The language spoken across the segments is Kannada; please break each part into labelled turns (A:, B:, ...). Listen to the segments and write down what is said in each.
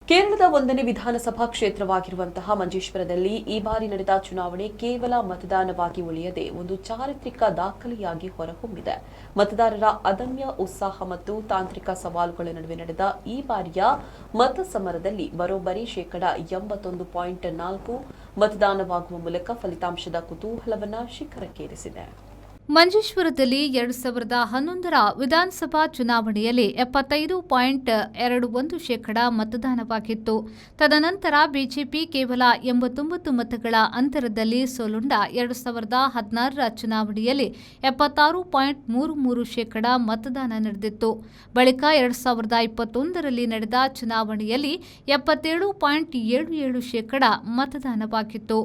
A: ಕೇರಳದ 1ನೇ ವಿಧಾನಸಭಾ ಕ್ಷೇತ್ರವಾಗಿರುವಂತಹ ಮಂಜೇಶ್ವರದಲ್ಲಿ ಈ ಬಾರಿ ನಡೆದ ಚುನಾವಣೆ ಕೇವಲ ಮತದಾನವಾಗಿ ಉಳಿಯದೆ ಒಂದು ಚಾರಿತ್ರಿಕ ದಾಖಲೆಯಾಗಿ ಹೊರಹೊಮ್ಮಿದೆ. ಮತದಾರರ ಅದಮ್ಯ ಉತ್ಸಾಹ ಮತ್ತು ತಾಂತ್ರಿಕ ಸವಾಲುಗಳ ನಡುವೆ ನಡೆದ ಈ ಬಾರಿಯ ಮತ ಸಮರದಲ್ಲಿ ಬರೋಬ್ಬರಿ 81.4% ಮತದಾನವಾಗುವ ಮೂಲಕ ಫಲಿತಾಂಶದ ಕುತೂಹಲವನ್ನು ಶಿಖರಕ್ಕೇರಿಸಿದೆ.
B: ಮಂಜೇಶ್ವರದಲ್ಲಿ 2011ರ ವಿಧಾನಸಭಾ ಚುನಾವಣೆಯಲ್ಲಿ 75.21% ಮತದಾನವಾಗಿತ್ತು. ತದನಂತರ ಬಿಜೆಪಿ ಕೇವಲ 89 ಮತಗಳ ಅಂತರದಲ್ಲಿ ಸೋಲುಂಡ 2016ರ ಚುನಾವಣೆಯಲ್ಲಿ 76.33% ಮತದಾನ ನಡೆದಿತ್ತು. ಬಳಿಕ 2021ರಲ್ಲಿ ನಡೆದ ಚುನಾವಣೆಯಲ್ಲಿ 77.77% ಮತದಾನವಾಗಿತ್ತು.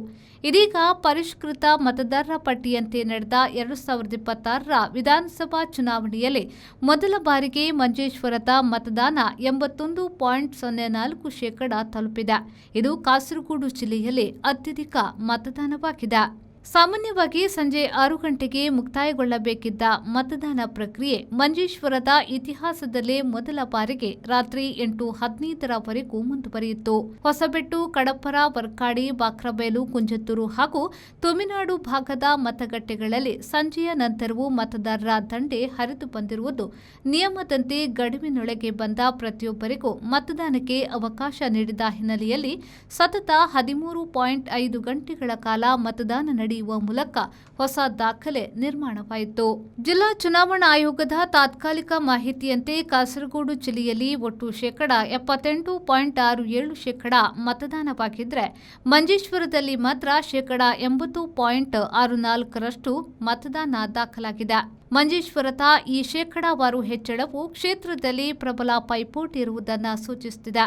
B: ಇದೀಗ ಪರಿಷ್ಕೃತ ಮತದಾರರ ಪಟ್ಟಿಯಂತೆ ನಡೆದ 2026ರ ವಿಧಾನಸಭಾ ಚುನಾವಣೆಯಲ್ಲಿ ಮೊದಲ ಬಾರಿಗೆ ಮಂಜೇಶ್ವರದ ಮತದಾನ 81.04% ತಲುಪಿದೆ. ಇದು ಕಾಸರಗೋಡು ಜಿಲ್ಲೆಯಲ್ಲಿ ಅತ್ಯಧಿಕ ಮತದಾನವಾಗಿದೆ. ಸಾಮಾನ್ಯವಾಗಿ ಸಂಜೆ 6 ಗಂಟೆಗೆ ಮುಕ್ತಾಯಗೊಳ್ಳಬೇಕಿದ್ದ ಮತದಾನ ಪ್ರಕ್ರಿಯೆ ಮಂಜೇಶ್ವರದ ಇತಿಹಾಸದಲ್ಲೇ ಮೊದಲ ಬಾರಿಗೆ ರಾತ್ರಿ 8:15ರವರೆಗೂ ಮುಂದುವರಿಯಿತು. ಹೊಸಬೆಟ್ಟು, ಕಡಪರ, ವರ್ಕಾಡಿ, ಬಾಕ್ರಬೈಲು, ಕುಂಜತ್ತೂರು ಹಾಗೂ ತುಮಿನಾಡು ಭಾಗದ ಮತಗಟ್ಟೆಗಳಲ್ಲಿ ಸಂಜೆಯ ನಂತರವೂ ಮತದಾರರ ದಂಡೇ ಹರಿದು ಬಂದಿರುವುದು ನಿಯಮದಂತೆ ಗಡುವಿನೊಳಗೆ ಬಂದ ಪ್ರತಿಯೊಬ್ಬರಿಗೂ ಮತದಾನಕ್ಕೆ ಅವಕಾಶ ನೀಡಿದ ಹಿನ್ನೆಲೆಯಲ್ಲಿ ಸತತ 13.5 ಗಂಟೆಗಳ ಕಾಲ ಮತದಾನ ನಡೆಯುವ ಮೂಲಕ ಹೊಸ ದಾಖಲೆ ನಿರ್ಮಾಣವಾಯಿತು. ಜಿಲ್ಲಾ ಚುನಾವಣಾ ಆಯೋಗದ ತಾತ್ಕಾಲಿಕ ಮಾಹಿತಿಯಂತೆ ಕಾಸರಗೋಡು ಜಿಲ್ಲೆಯಲ್ಲಿ ಒಟ್ಟು 78.67% ಮತದಾನವಾಗಿದ್ದರೆ ಮಂಜೇಶ್ವರದಲ್ಲಿ ಮಾತ್ರ 80.64% ಮತದಾನ ದಾಖಲಾಗಿದೆ. ಮಂಜೇಶ್ವರದ ಈ ಶೇಕಡಾವಾರು ಹೆಚ್ಚಳವು ಕ್ಷೇತ್ರದಲ್ಲಿ ಪ್ರಬಲ ಪೈಪೋಟಿ ಇರುವುದನ್ನು ಸೂಚಿಸುತ್ತಿದೆ.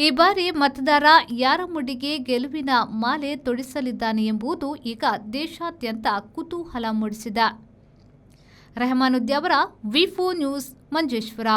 B: ಈ ಬಾರಿ ಮತದಾರ ಯಾರ ಮುಡಿಗೆ ಗೆಲುವಿನ ಮಾಲೆ ತೊಡಿಸಲಿದ್ದಾನೆ ಎಂಬುದು ಈಗ ದೇಶಾದ್ಯಂತ ಕುತೂಹಲ ಮೂಡಿಸಿದೆ. ರೆಹಮಾನುದ್ದಿ ಅವರ ವಿ4 ನ್ಯೂಸ್ ಮಂಜೇಶ್ವರ.